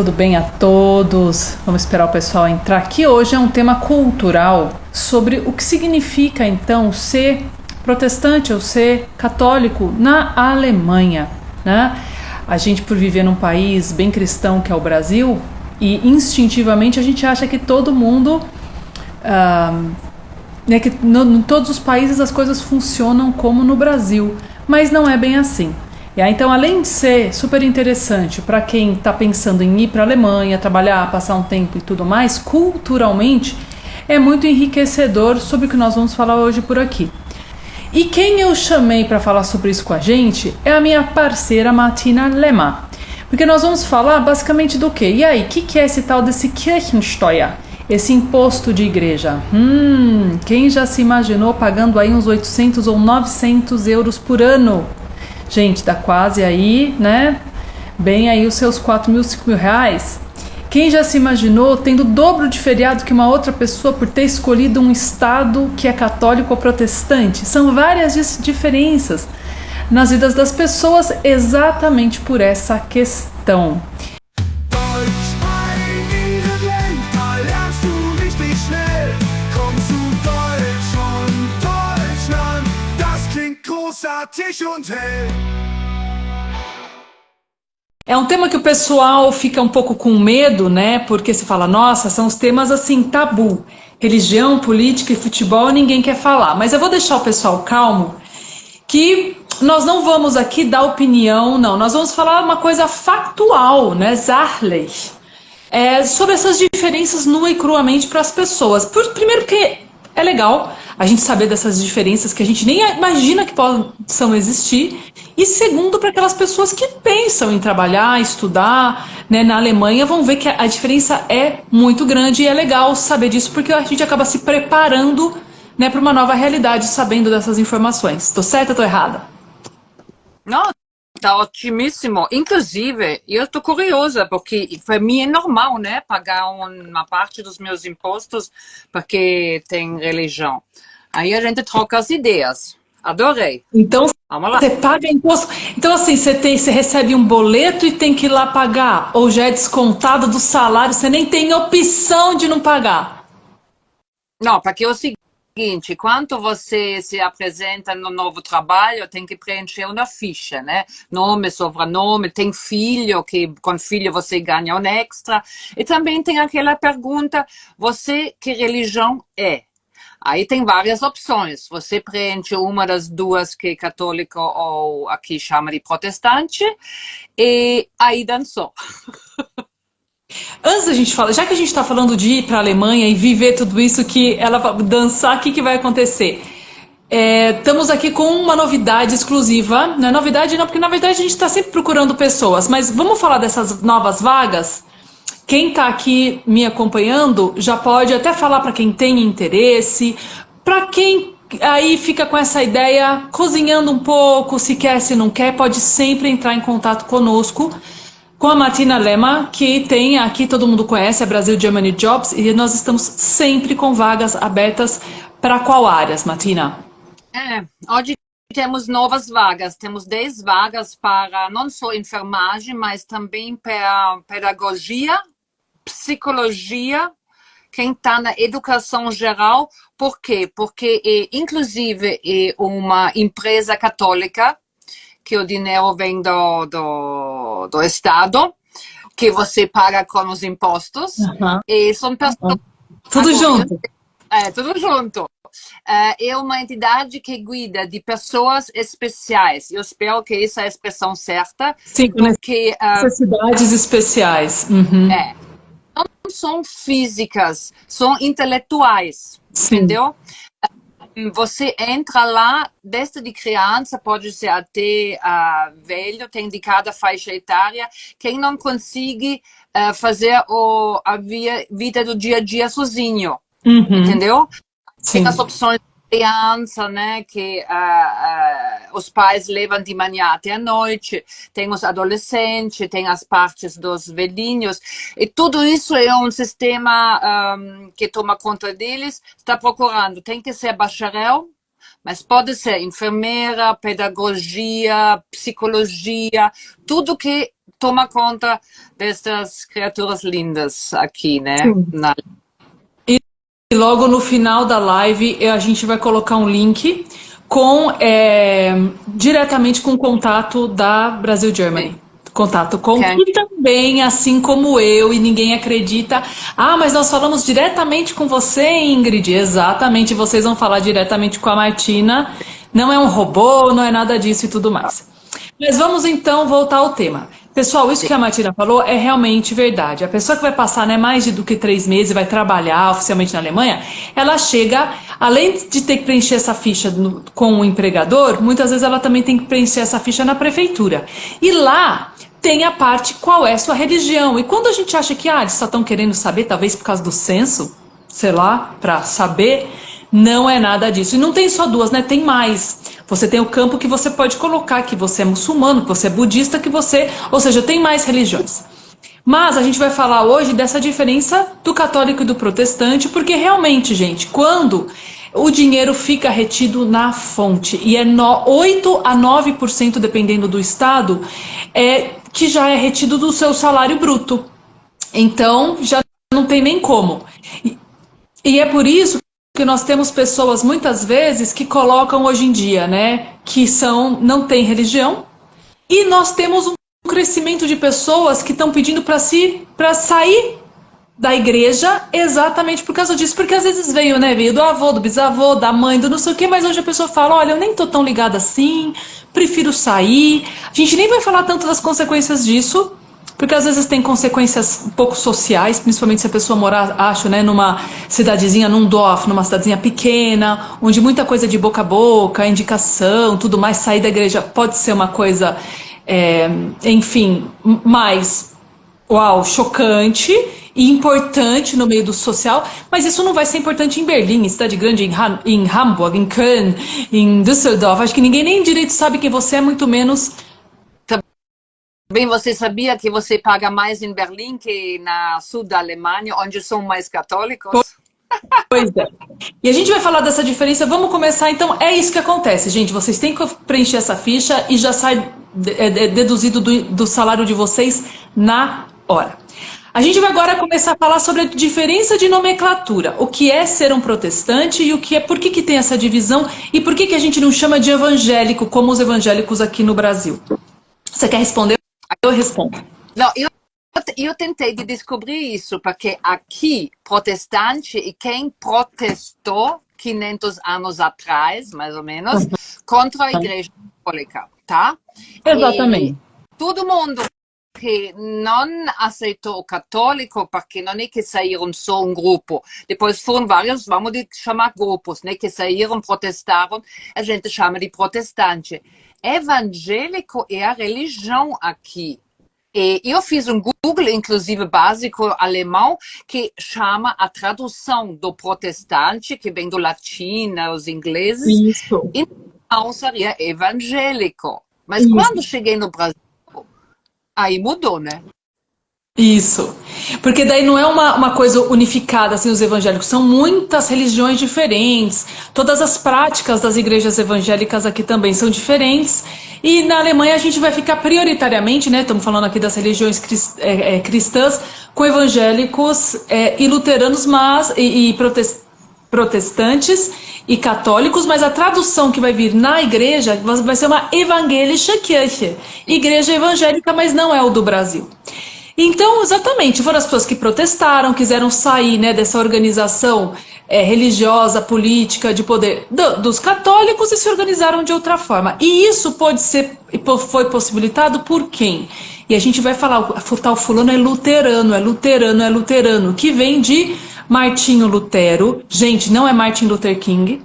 tudo bem a todos? Vamos esperar o pessoal entrar aqui. Hoje é um tema cultural sobre o que significa então ser protestante ou ser católico na Alemanha, né? A gente, por viver num país bem cristão que é o Brasil, e instintivamente a gente acha que todo mundo, que em todos os países as coisas funcionam como no Brasil, mas não é bem assim. Então, além de ser super interessante para quem está pensando em ir para a Alemanha, trabalhar, passar um tempo e tudo mais, culturalmente é muito enriquecedor sobre o que nós vamos falar hoje por aqui. E quem eu chamei para falar sobre isso com a gente é a minha parceira Martina Lehmann, porque nós vamos falar basicamente do quê? E aí, o que é esse tal desse Kirchensteuer? Esse imposto de igreja? Quem já se imaginou pagando aí uns 800 ou 900 euros por ano? Gente, dá quase aí, né? Bem aí os seus 4 mil, 5 mil reais. Quem já se imaginou tendo o dobro de feriado que uma outra pessoa por ter escolhido um estado que é católico ou protestante? São várias diferenças nas vidas das pessoas exatamente por essa questão. É um tema que o pessoal fica um pouco com medo, né? Porque se fala, nossa, são os temas assim, tabu. Religião, política e futebol ninguém quer falar. Mas eu vou deixar o pessoal calmo, que nós não vamos aqui dar opinião, não. Nós vamos falar uma coisa factual, né? Sachlich. Sobre essas diferenças nua e cruamente para as pessoas. Primeiro porque é legal a gente saber dessas diferenças que a gente nem imagina que possam existir. E segundo, para aquelas pessoas que pensam em trabalhar, estudar, né, na Alemanha, vão ver que a diferença é muito grande e é legal saber disso, porque a gente acaba se preparando, né, para uma nova realidade, sabendo dessas informações. Estou certa ou estou errada? Não, tá otimíssimo. Inclusive, eu estou curiosa, porque para mim é normal, né, pagar uma parte dos meus impostos porque tem religião. Aí a gente troca as ideias. Adorei. Então, você paga imposto. Então, assim, você recebe um boleto e tem que ir lá pagar? Ou já é descontado do salário, você nem tem opção de não pagar? Não, porque é o seguinte, quando você se apresenta no novo trabalho, tem que preencher uma ficha, né? Nome, sobrenome, tem filho, que com filho você ganha um extra. E também tem aquela pergunta, você, que religião é? Aí tem várias opções. Você preenche uma das duas, que é católico ou aqui chama de protestante, e aí dançou. Antes da gente falar, já que a gente está falando de ir para a Alemanha e viver tudo isso que ela dançar, o que vai acontecer? Estamos aqui com uma novidade exclusiva. Não é novidade não, porque na verdade a gente está sempre procurando pessoas, mas vamos falar dessas novas vagas? Quem está aqui me acompanhando já pode até falar para quem tem interesse, para quem aí fica com essa ideia, cozinhando um pouco, se quer, se não quer, pode sempre entrar em contato conosco, com a Martina Lehmann, que tem aqui, todo mundo conhece, a Brasil Germany Jobs, e nós estamos sempre com vagas abertas. Para qual áreas, Martina? Hoje temos novas vagas, temos 10 vagas para não só enfermagem, mas também para pedagogia, psicologia, quem está na educação geral. Por quê? Porque, inclusive, é uma empresa católica, que o dinheiro vem do Estado, que você paga com os impostos, e são pessoas... Tudo junto. Tudo junto. É uma entidade que cuida de pessoas especiais. Eu espero que essa é a expressão certa. Sim, porque necessidades especiais. Não são físicas, são intelectuais. Sim. Entendeu? Você entra lá desde de criança, pode ser até velho, tem de cada faixa etária. Quem não consegue fazer a vida do dia a dia sozinho, entendeu? Sim. Tem as opções de criança, né, que os pais levam de manhã até a noite, tem os adolescentes, tem as partes dos velhinhos, e tudo isso é um sistema que toma conta deles, está procurando, tem que ser bacharel, mas pode ser enfermeira, pedagogia, psicologia, tudo que toma conta dessas criaturas lindas aqui, né? E logo no final da live a gente vai colocar um link com diretamente com o contato da Brasil Germany. Contato com que também, assim como eu, e ninguém acredita. Ah, mas nós falamos diretamente com você, Ingrid. Exatamente, vocês vão falar diretamente com a Martina. Não é um robô, não é nada disso e tudo mais. Mas vamos então voltar ao tema. Pessoal, isso que a Martina falou é realmente verdade. A pessoa que vai passar mais do que 3 meses, vai trabalhar oficialmente na Alemanha, ela chega, além de ter que preencher essa ficha com o empregador, muitas vezes ela também tem que preencher essa ficha na prefeitura. E lá tem a parte qual é a sua religião. E quando a gente acha que eles só estão querendo saber, talvez por causa do censo, sei lá, para saber, não é nada disso. E não tem só 2, né? Tem mais. Você tem o campo que você pode colocar, que você é muçulmano, que você é budista, que você... Ou seja, tem mais religiões. Mas a gente vai falar hoje dessa diferença do católico e do protestante, porque realmente, gente, quando o dinheiro fica retido na fonte, e 8 a 9%, dependendo do estado, que já é retido do seu salário bruto. Então, já não tem nem como. E é por isso que nós temos pessoas, muitas vezes, que colocam hoje em dia, né, que não têm religião, e nós temos um crescimento de pessoas que estão pedindo para sair da igreja exatamente por causa disso, porque às vezes veio do avô, do bisavô, da mãe, do não sei o quê, mas hoje a pessoa fala, olha, eu nem tô tão ligada assim, prefiro sair. A gente nem vai falar tanto das consequências disso, porque às vezes tem consequências um pouco sociais, principalmente se a pessoa morar, acho, numa cidadezinha, num dorf, numa cidadezinha pequena, onde muita coisa de boca a boca, indicação, tudo mais, sair da igreja pode ser uma coisa, enfim, mais, chocante e importante no meio do social, mas isso não vai ser importante em Berlim, em cidade grande, em Hamburg, em Köln, em Düsseldorf. Acho que ninguém nem direito sabe quem você é, muito menos... Bem, você sabia que você paga mais em Berlim que na sul da Alemanha, onde são mais católicos? Pois é. E a gente vai falar dessa diferença. Vamos começar, então. É isso que acontece, gente. Vocês têm que preencher essa ficha e já sai deduzido do salário de vocês na hora. A gente vai agora começar a falar sobre a diferença de nomenclatura. O que é ser um protestante e por que tem essa divisão e por que a gente não chama de evangélico como os evangélicos aqui no Brasil. Você quer responder? Eu respondo. Não, eu tentei de descobrir isso, porque aqui, protestante e quem protestou 500 anos atrás, mais ou menos, contra a igreja católica, tá? Exatamente. E todo mundo que não aceitou o católico, porque não é que saíram só um grupo, depois foram vários, vamos chamar grupos, né, que saíram, protestaram, a gente chama de protestante. Evangélico é a religião aqui. E eu fiz um Google, inclusive básico alemão, que chama a tradução do protestante, que vem do latim, os ingleses. Isso. Então seria evangélico. Mas quando cheguei no Brasil, aí mudou, né? Isso. Porque daí não é uma coisa unificada, assim, os evangélicos. São muitas religiões diferentes. Todas as práticas das igrejas evangélicas aqui também são diferentes. E na Alemanha a gente vai ficar prioritariamente, né? Estamos falando aqui das religiões cristãs, com evangélicos e luteranos, e protestantes e católicos, mas a tradução que vai vir na igreja vai ser uma Evangelische Kirche. Igreja evangélica, mas não é o do Brasil. Então, exatamente, foram as pessoas que protestaram, quiseram sair, né, dessa organização religiosa, política, de poder dos católicos e se organizaram de outra forma. E isso foi possibilitado por quem? E a gente vai falar, o tal fulano é luterano, que vem de Martinho Lutero. Gente, não é Martin Luther King,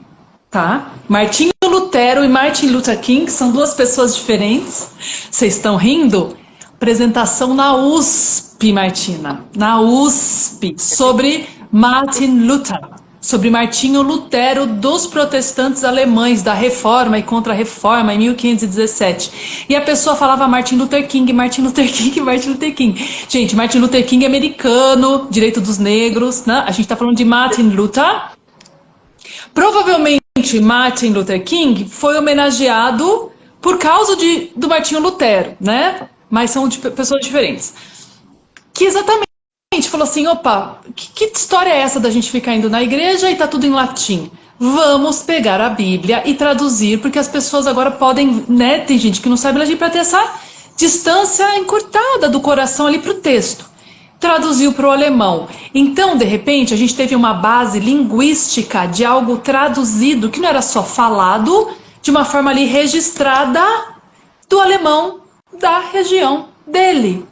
tá? Martinho Lutero e Martin Luther King são 2 pessoas diferentes. Vocês estão rindo? Apresentação na USP, Martina, na USP, sobre Martin Luther, sobre Martinho Lutero dos protestantes alemães, da Reforma e Contra-Reforma em 1517. E a pessoa falava Martin Luther King. Gente, Martin Luther King é americano, direito dos negros, né? A gente está falando de Martin Luther. Provavelmente Martin Luther King foi homenageado por causa do Martinho Lutero, né? mas são de pessoas diferentes. Que exatamente falou assim, opa, que história é essa da gente ficar indo na igreja e tá tudo em latim? Vamos pegar a Bíblia e traduzir, porque as pessoas agora podem, né, tem gente que não sabe ler para ter essa distância encurtada do coração ali para o texto. Traduziu para o alemão. Então, de repente, a gente teve uma base linguística de algo traduzido, que não era só falado, de uma forma ali registrada do alemão da região dele.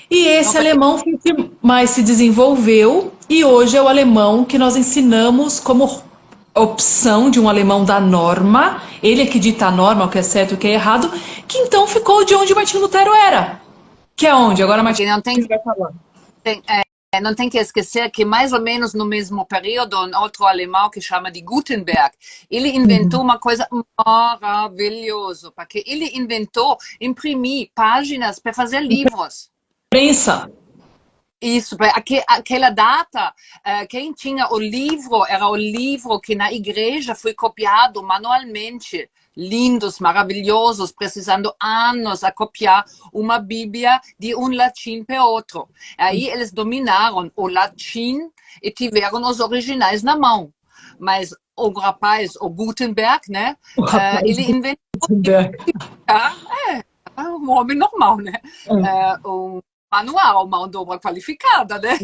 E esse alemão foi o que mais se desenvolveu, e hoje é o alemão que nós ensinamos como opção de um alemão da norma, ele é que dita a norma, o que é certo e o que é errado, que então ficou de onde Martinho Lutero era. Que é onde? Agora Martinho Lutero vai falar. Não tem que esquecer que mais ou menos no mesmo período, um outro alemão que chama de Gutenberg, ele inventou uma coisa maravilhosa, porque ele inventou imprimir páginas para fazer livros. Prensa. Isso, aquela data, quem tinha o livro, era o livro que na igreja foi copiado manualmente. Lindos, maravilhosos, precisando anos a copiar uma Bíblia de um latim para outro. Aí eles dominaram o latim e tiveram os originais na mão. Mas o rapaz, o Gutenberg, né? Ele inventou... um homem normal, né? Manual, mão de obra qualificada, né?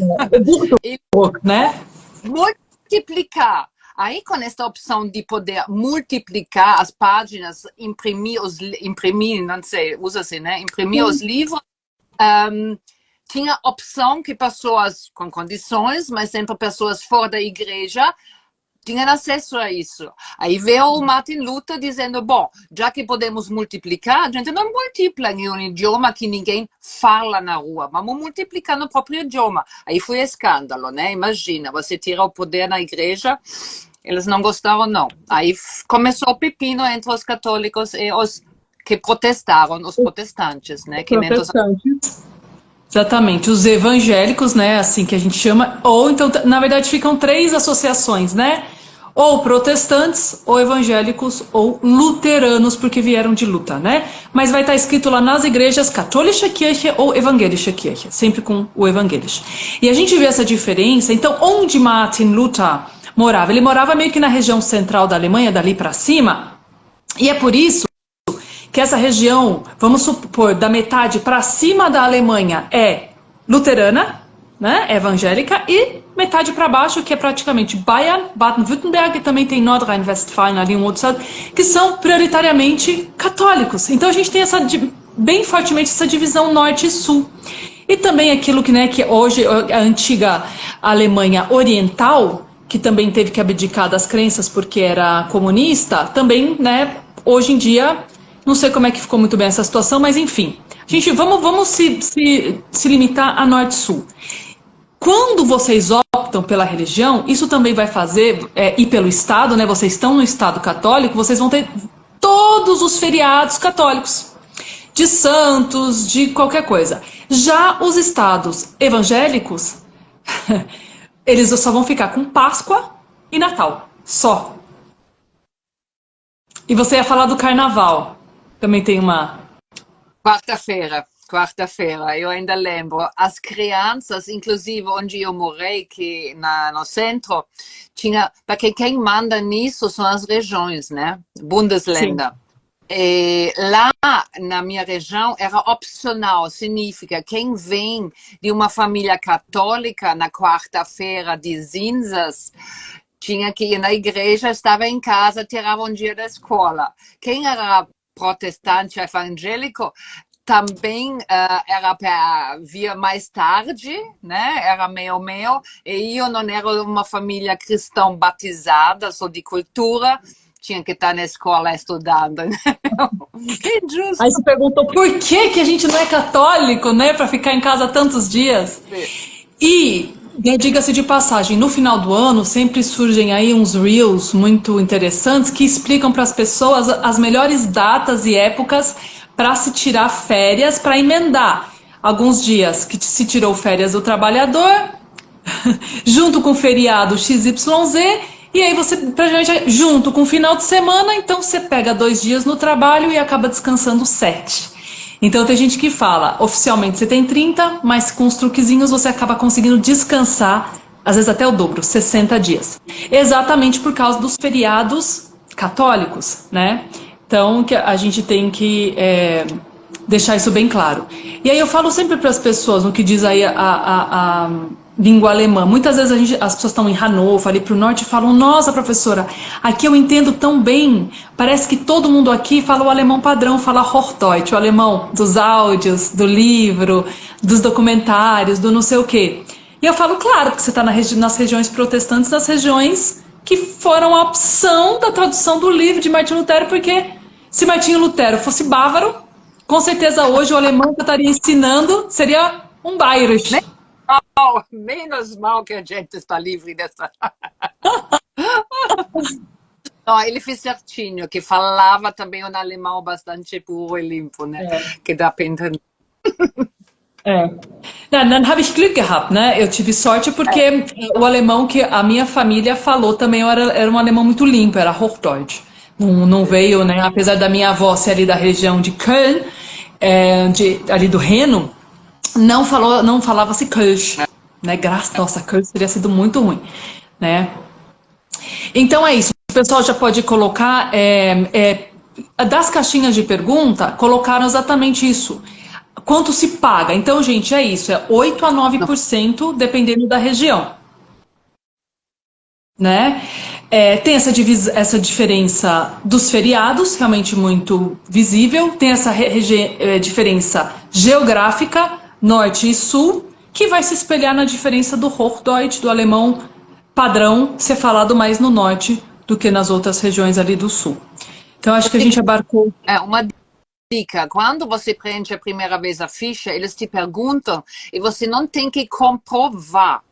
Né? Multiplicar. Aí, com essa opção de poder multiplicar as páginas, imprimir, não sei, usa-se, né? Imprimir os livros, tinha opção que pessoas com condições, mas sempre pessoas fora da igreja, tinham acesso a isso. Aí veio o Martin Luther dizendo, bom, já que podemos multiplicar, a gente não multiplica em um idioma que ninguém fala na rua, vamos multiplicar no próprio idioma. Aí foi escândalo, né? Imagina, você tira o poder na igreja, eles não gostaram, não. Aí começou o pepino entre os católicos e os que protestaram, os protestantes, né? Exatamente, os evangélicos, né, assim que a gente chama, ou então, na verdade, ficam três associações, né, ou protestantes, ou evangélicos, ou luteranos, porque vieram de luta, né, mas vai estar escrito lá nas igrejas Katholische Kirche ou Evangelische Kirche, sempre com o Evangelische. E a gente vê essa diferença, então, onde Martin Luther morava? Ele morava meio que na região central da Alemanha, dali para cima, e é por isso que essa região, vamos supor, da metade para cima da Alemanha é luterana, né, evangélica, e metade para baixo, que é praticamente Bayern, Baden-Württemberg, e também tem Nordrhein-Westfalen, ali um outro estado, que são prioritariamente católicos. Então a gente tem bem fortemente essa divisão norte e sul. E também aquilo que, né, que hoje a antiga Alemanha Oriental, que também teve que abdicar das crenças porque era comunista, também, né, hoje em dia... Não sei como é que ficou muito bem essa situação, mas enfim. Gente, vamos se limitar a norte-sul. Quando vocês optam pela religião, isso também vai fazer, e pelo Estado, né? Vocês estão no Estado católico, vocês vão ter todos os feriados católicos. De santos, de qualquer coisa. Já os estados evangélicos, eles só vão ficar com Páscoa e Natal. Só. E você ia falar do Carnaval. Também tem uma... Quarta-feira, eu ainda lembro. As crianças, inclusive onde eu morei, que no centro, tinha... Porque quem manda nisso são as regiões, né? Bundesländer. E lá na minha região era opcional, significa quem vem de uma família católica na quarta-feira de cinzas, tinha que ir na igreja, estava em casa, tirava um dia da escola. Quem era protestante evangélico também era para vir mais tarde, né? Era meio, e eu não era uma família cristã batizada, só de cultura, tinha que estar na escola estudando. Que injusto. Aí você perguntou por que a gente não é católico, né? Para ficar em casa tantos dias. E diga-se de passagem, no final do ano sempre surgem aí uns reels muito interessantes que explicam para as pessoas as melhores datas e épocas para se tirar férias, para emendar alguns dias que se tirou férias do trabalhador, junto com o feriado XYZ, e aí você, junto com o final de semana, então você pega 2 dias no trabalho e acaba descansando 7. Então tem gente que fala, oficialmente você tem 30, mas com os truquezinhos você acaba conseguindo descansar, às vezes até o dobro, 60 dias. Exatamente por causa dos feriados católicos, né? Então que a gente tem que deixar isso bem claro. E aí eu falo sempre para as pessoas, no que diz aí a língua alemã. Muitas vezes as pessoas estão em Hannover, ali para o norte, e falam, nossa, professora, aqui eu entendo tão bem, parece que todo mundo aqui fala o alemão padrão, fala Hochdeutsch, o alemão dos áudios, do livro, dos documentários, do não sei o quê. E eu falo, claro, porque você está nas regiões protestantes, nas regiões que foram a opção da tradução do livro de Martinho Lutero, porque se Martinho Lutero fosse bávaro, com certeza hoje o alemão que eu estaria ensinando seria um Bayerisch. Menos mal que a gente está livre dessa. Não, ele fez certinho, que falava também um alemão bastante puro e limpo, né? Que dá para entender. Dann habe ich Glück gehabt, né? Eu tive sorte porque o alemão que a minha família falou também era um alemão muito limpo, era Hochdeutsch. Não veio, né? Apesar da minha avó ser ali da região de Köln, ali do Reno, não falava-se Kölsch, né? Nossa, Kölsch teria sido muito ruim, né? Então é isso. O pessoal já pode colocar das caixinhas de pergunta, colocaram exatamente isso. Quanto se paga? Então, gente, é isso. É 8 a 9%, dependendo da região. Né? Tem essa diferença dos feriados, realmente muito visível. Tem essa diferença geográfica, norte e sul, que vai se espelhar na diferença do Hochdeutsch, do alemão padrão, ser falado mais no norte do que nas outras regiões ali do sul. Então, acho que a gente abarcou... Uma dica, quando você preenche a primeira vez a ficha, eles te perguntam e você não tem que comprovar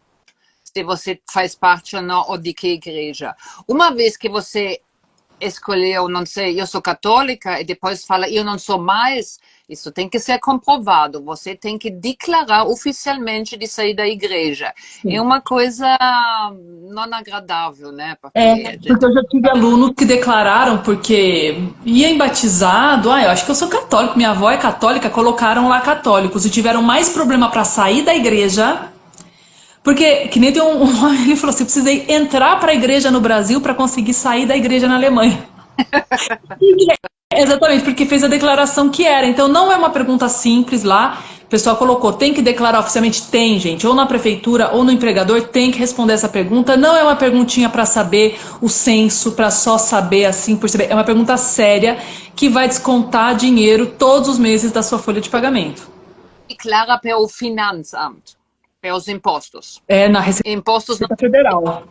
se você faz parte ou não, ou de que igreja. Uma vez que você escolheu, não sei, eu sou católica, e depois fala, eu não sou mais, isso tem que ser comprovado. Você tem que declarar oficialmente de sair da igreja. Sim. É uma coisa não agradável, né? Porque eu já tive alunos que declararam porque ia em batizado, eu acho que eu sou católico, minha avó é católica, colocaram lá católicos e tiveram mais problema para sair da igreja. Porque, que nem tem um homem, ele falou assim, eu precisei entrar para a igreja no Brasil para conseguir sair da igreja na Alemanha. Exatamente, porque fez a declaração que era. Então, não é uma pergunta simples lá. O pessoal colocou, tem que declarar oficialmente? Tem, gente. Ou na prefeitura, ou no empregador, tem que responder essa pergunta. Não é uma perguntinha para saber o censo, para só saber assim, por saber. É uma pergunta séria que vai descontar dinheiro todos os meses da sua folha de pagamento. Declara pelo Finanzamt. É os impostos. Na Receita Federal.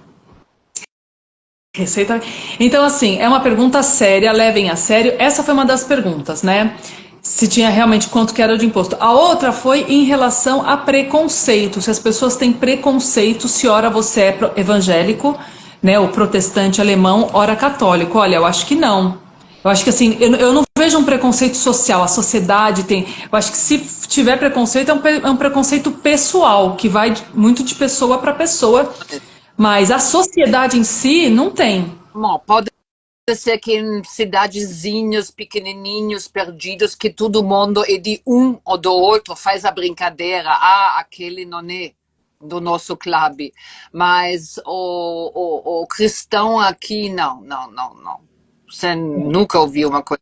Receita. Então, assim, é uma pergunta séria, levem a sério. Essa foi uma das perguntas, né? Se tinha realmente quanto que era de imposto. A outra foi em relação a preconceito. Se as pessoas têm preconceito, se ora você é evangélico, né? Ou protestante alemão, ora católico. Olha, eu acho que não. Eu acho que assim, eu não vejo um preconceito social, a sociedade tem... Eu acho que se tiver preconceito, é um preconceito pessoal, que vai muito de pessoa para pessoa, mas a sociedade em si não tem. Bom, pode ser que em cidadezinhos pequenininhos, perdidos, que todo mundo é de um ou do outro, faz a brincadeira, aquele não é do nosso clube, mas o cristão aqui, não. Você nunca ouviu uma coisa.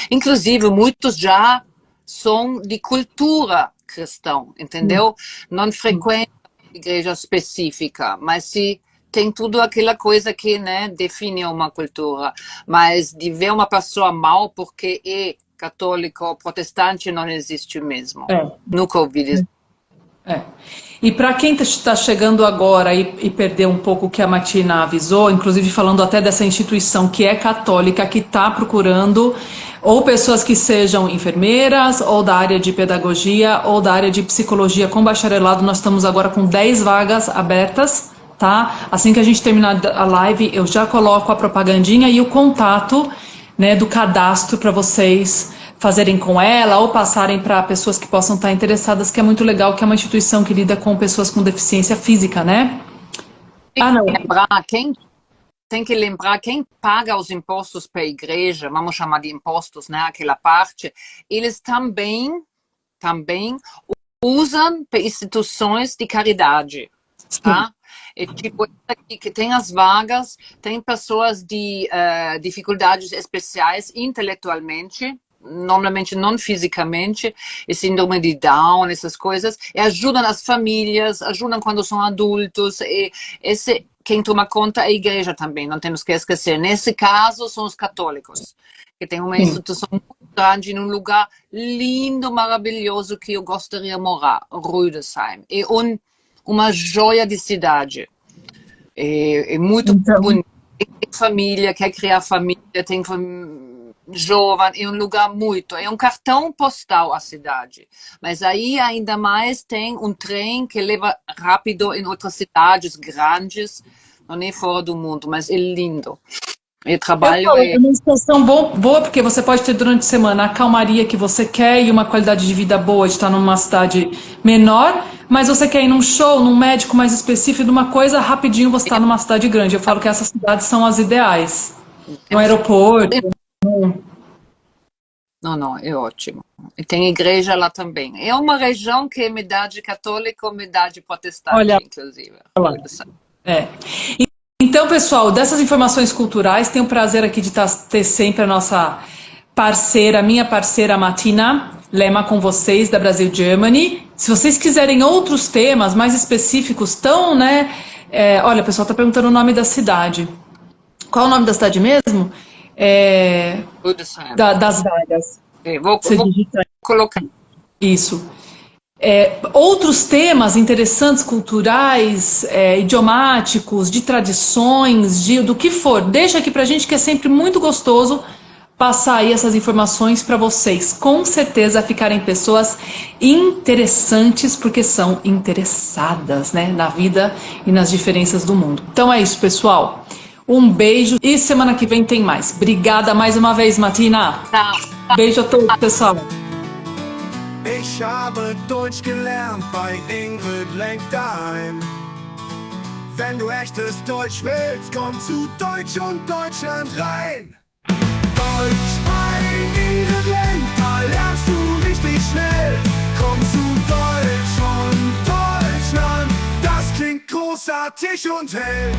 Inclusive, muitos já são de cultura cristã, entendeu? Não frequentam igreja específica, mas se tem tudo aquela coisa que, né, define uma cultura. Mas de ver uma pessoa mal porque é católico ou protestante não existe mesmo. Nunca ouvi isso. E para quem está chegando agora e perdeu um pouco o que a Martina avisou, inclusive falando até dessa instituição que é católica, que está procurando ou pessoas que sejam enfermeiras, ou da área de pedagogia, ou da área de psicologia com bacharelado, nós estamos agora com 10 vagas abertas, tá? Assim que a gente terminar a live, eu já coloco a propagandinha e o contato, né, do cadastro para vocês fazerem com ela ou passarem para pessoas que possam estar interessadas, que é muito legal, que é uma instituição que lida com pessoas com deficiência física, né? Não. Lembrar quem tem que lembrar, quem paga os impostos para a igreja, vamos chamar de impostos, né, aquela parte, eles também usam para instituições de caridade, tá? É tipo, que tem as vagas, tem pessoas de dificuldades especiais intelectualmente, normalmente não fisicamente, e síndrome de Down, essas coisas, e ajudam as famílias, ajudam quando são adultos, e quem toma conta é a igreja também, não temos que esquecer. Nesse caso, são os católicos, que tem uma instituição muito grande, num lugar lindo, maravilhoso, que eu gostaria de morar, Rüdesheim. É uma joia de cidade. É muito bonito. Tem família, quer criar família, tem jovem, é um lugar muito, é um cartão postal a cidade. Mas aí ainda mais tem um trem que leva rápido em outras cidades grandes, não é fora do mundo, mas é lindo. E trabalho é uma estação boa, porque você pode ter durante a semana a calmaria que você quer e uma qualidade de vida boa de estar numa cidade menor, mas você quer ir num show, num médico mais específico, de uma coisa, rapidinho você está numa cidade grande. Eu falo que essas cidades são as ideais. No aeroporto. Não, é ótimo. E tem igreja lá também. É uma região que é metade católica, metade protestante, inclusive. Então, pessoal, dessas informações culturais, tenho o prazer aqui de ter sempre a nossa parceira, minha parceira Martina Lema com vocês, da Brasil Germany. Se vocês quiserem outros temas mais específicos, né? Olha, o pessoal está perguntando o nome da cidade. Qual é o nome da cidade mesmo? Das vagas. Vou colocar. Isso. Outros temas interessantes, culturais, idiomáticos, de tradições, do que for, deixa aqui pra gente, que é sempre muito gostoso passar aí essas informações para vocês. Com certeza ficarem pessoas interessantes, porque são interessadas, né, na vida e nas diferenças do mundo. Então é isso, pessoal. Um beijo e semana que vem tem mais. Obrigada mais uma vez, Martina. Beijo a todos, pessoal. Ich habe Deutsch gelernt bei Ingrid Lenkheim. Wenn du echtes Deutsch willst, komm zu Deutsch und Deutschland rein. Deutsch bei Ingrid Lenkheim lernst du richtig schnell. Komm zu Deutsch und Deutschland, das klingt großartig und hell.